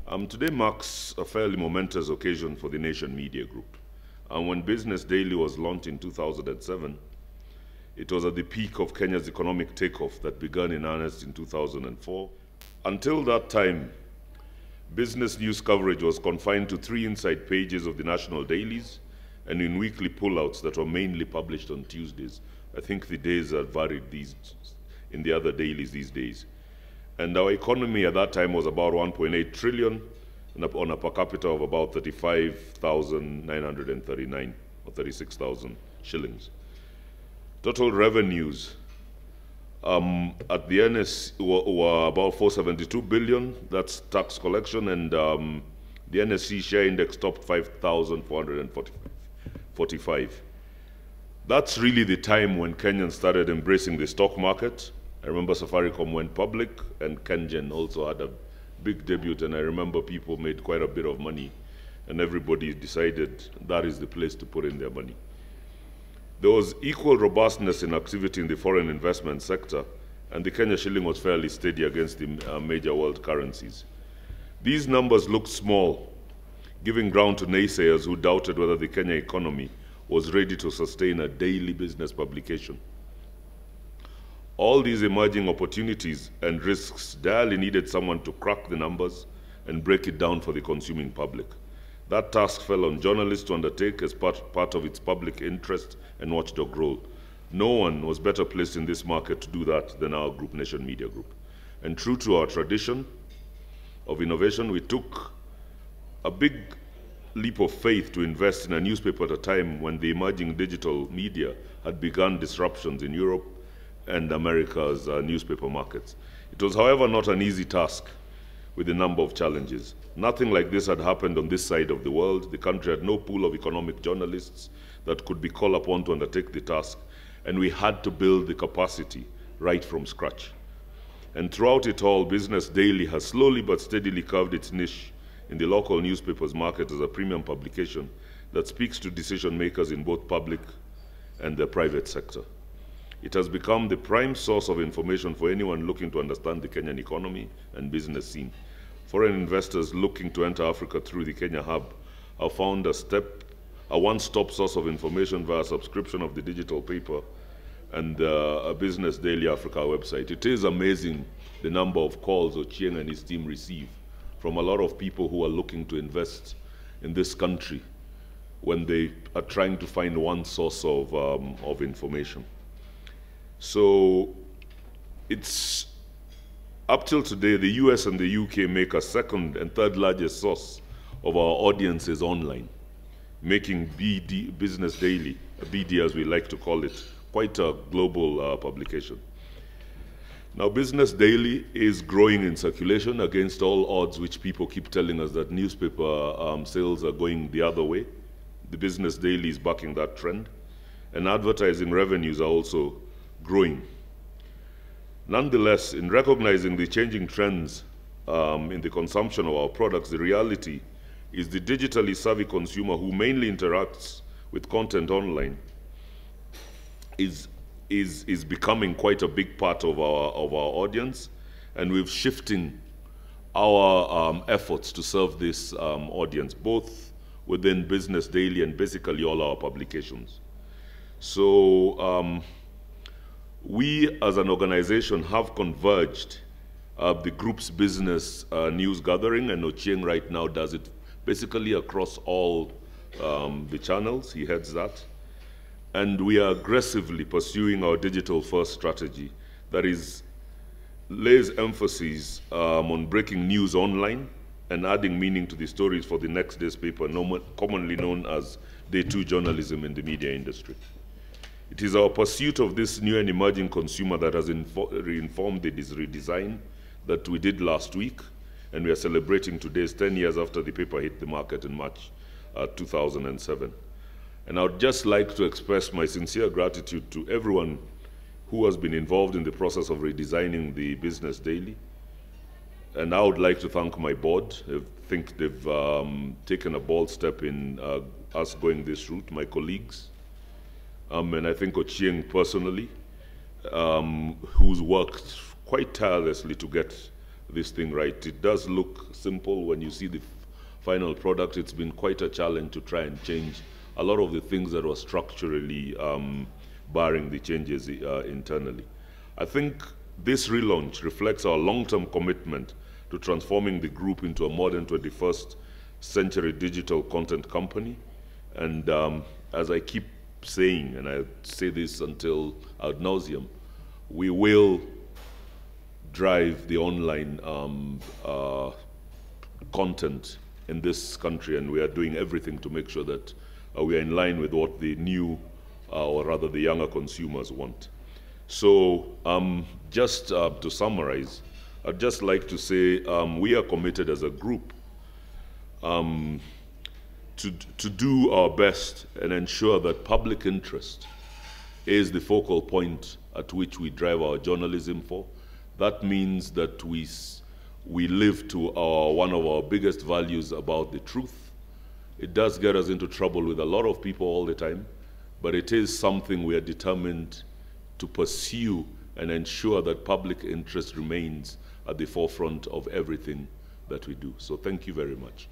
Today marks a fairly momentous occasion for the Nation Media Group. When Business Daily was launched in 2007, it was at the peak of Kenya's economic takeoff that began in earnest in 2004. Until that time, business news coverage was confined to 3 inside pages of the national dailies and in weekly pullouts that were mainly published on Tuesdays. I think the days are varied in the other dailies these days. And our economy at that time was about 1.8 trillion on a per capita of about 35,939 or 36,000 shillings. Total revenues at the NS were about 472 billion, that's tax collection, and the NSC share index topped 5,445. That's really the time when Kenyans started embracing the stock market. I remember Safaricom went public, and KenGen also had a big debut, and I remember people made quite a bit of money, and everybody decided that is the place to put in their money. There was equal robustness in activity in the foreign investment sector, and the Kenya shilling was fairly steady against the major world currencies. These numbers looked small, giving ground to naysayers who doubted whether the Kenya economy was ready to sustain a daily business publication. All these emerging opportunities and risks direly needed someone to crack the numbers and break it down for the consuming public. That task fell on journalists to undertake as part of its public interest and watchdog role. No one was better placed in this market to do that than our group, Nation Media Group. And true to our tradition of innovation, we took a big leap of faith to invest in a newspaper at a time when the emerging digital media had begun disruptions in Europe and America's newspaper markets. It was, however, not an easy task with a number of challenges. Nothing like this had happened on this side of the world. The country had no pool of economic journalists that could be called upon to undertake the task, and we had to build the capacity right from scratch. And throughout it all, Business Daily has slowly but steadily carved its niche in the local newspapers market as a premium publication that speaks to decision makers in both public and the private sector. It has become the prime source of information for anyone looking to understand the Kenyan economy and business scene. Foreign investors looking to enter Africa through the Kenya Hub have found a one-stop source of information via subscription of the digital paper and a Business Daily Africa website. It is amazing the number of calls Ochieng and his team receive from a lot of people who are looking to invest in this country when they are trying to find one source of information. So it's up till today, the US and the UK make a second and third largest source of our audiences online, making Business Daily, BD as we like to call it, quite a global publication. Now, Business Daily is growing in circulation against all odds, which people keep telling us that newspaper sales are going the other way. The Business Daily is backing that trend, and advertising revenues are also growing. Nonetheless, in recognizing the changing trends in the consumption of our products, the reality is the digitally savvy consumer who mainly interacts with content online is becoming quite a big part of our audience, and we're shifting our efforts to serve this audience, both within Business Daily and basically all our publications. So we as an organization have converged the group's business news gathering, and Ochieng right now does it basically across all the channels. He heads that. And we are aggressively pursuing our digital-first strategy that lays emphasis on breaking news online and adding meaning to the stories for the next day's paper, commonly known as Day 2 journalism in the media industry. It is our pursuit of this new and emerging consumer that has reinformed the redesign that we did last week, and we are celebrating today's 10 years after the paper hit the market in March 2007. And I would just like to express my sincere gratitude to everyone who has been involved in the process of redesigning the Business Daily. And I would like to thank my board. I think they've taken a bold step in us going this route, my colleagues, and I think Ochieng personally, who's worked quite tirelessly to get this thing right. It does look simple when you see the final product. It's been quite a challenge to try and change a lot of the things that were structurally barring the changes internally. I think this relaunch reflects our long-term commitment to transforming the group into a modern 21st century digital content company. And as I keep saying, and I say this until ad nauseum, we will drive the online content in this country, and we are doing everything to make sure that we are in line with what the new, or rather the younger consumers want. So just to summarize, I'd just like to say we are committed as a group to do our best and ensure that public interest is the focal point at which we drive our journalism for. That means that we live to one of our biggest values about the truth. It does get us into trouble with a lot of people all the time, but it is something we are determined to pursue and ensure that public interest remains at the forefront of everything that we do. So thank you very much.